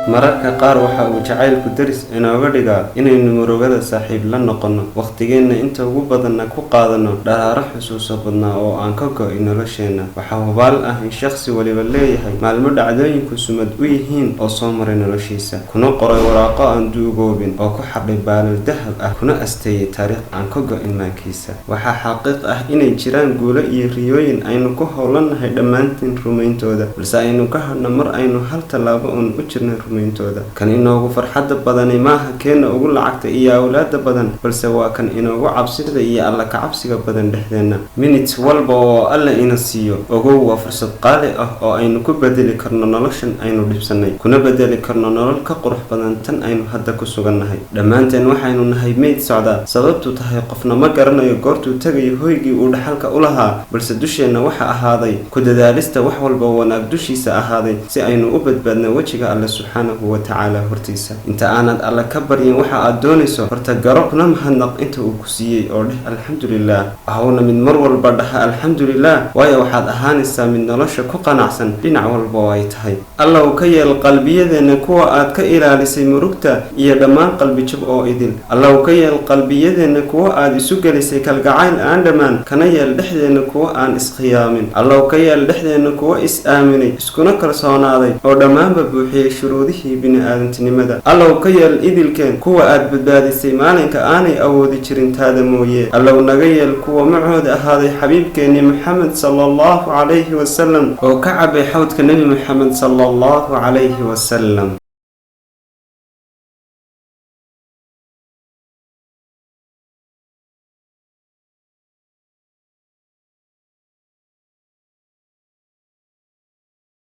mararka qaar waxa uu jacaylku daris inooga dhigaa inaynu murugada saaxiib la noqono, waqtigeenna inta ugu badanna ku qaadano dharaaro xusuuso badnaa oo aan ka go'in nolosheenna. Waxaa hubaal ah in shakhsi waliba leeyahay maalmo dhacdooyinku sumad u yihiin oo soo maray noloshiisa, kuna qoray waraaqo aan duugoobin oo ku xardhay baalal dahab ah, kuna asteeyay taariikh aan ka go'in maankiisa. Waxaa xaqiiq ah inay jiraan guulo iyo riyooyin aynu ku howlanahay dhammaantiin rumayntooda, balse aynu ka hadhno mar aynu hal tallaabo uun u jirnay rumayntooda. Kan inoogu farxadda badani maaha keena ugu lacagta iyo awlaada badan, balse waa kan inoogu cabsida iyo alla ka cabsiga badan dhexdeenna. Minutes walba oo alla ina siiyo ogow waa fursad qaali ah oo aynu ku bedeli karno noloshan aynu dhibsanay, kuna bedeli karno nolol ka qurux badan tan aynu hadda ku sugannahay. Dhammaanteen waxaynu nahay meyd socda, sababtu tahay qofna ma garanayo goortuu tagayo hoygii uu dhaxalka u lahaa, balse dusheenna waxa ahaaday ku dadaalista wax walba wanaag dushiisa ahaaday si aynu u badbaadno wejiga alle subxaanahu wa tacaala hortiisa. Inta aanad alle ka baryin waxa aad doonayso, horta garo kuna mahadnaq inta uu ku siiyey oo dheh alxamdulilah. Ahawna mid mar walba dhaha alxamdulilah, waayo waxaad ahaanaysaa mid nolosha ku qanacsan dhinac walba oo ay tahay. alla uu ka yeel qalbiyadeenna kuwa aad ka ilaalisay murugta iyo dhammaan qalbijab oo idil. alla uu ka yeel qalbiyadeenna kuwa aad isu gelisay kalgacayl aan dhammaan, kana yeel dhexdeenna kuwa aan iskhiyaamin. alla uu ka yeel dhexdeenna kuwa is aaminay, iskuna kalsoonaaday oo dhammaanba buuxiyey shuruudihii bini-aadantinimada. alla uu ka yeel idilkeen kuwa aad badbaadisay maalinka aanay awoodi jirin taada mooye. alla uu naga yeel kuwa macooda ahaaday xabiibkeenni maxamed sallallahu calayhi wasallam oo ka cabay xawdka nebi maxamed sallallahu calayhi wasallam.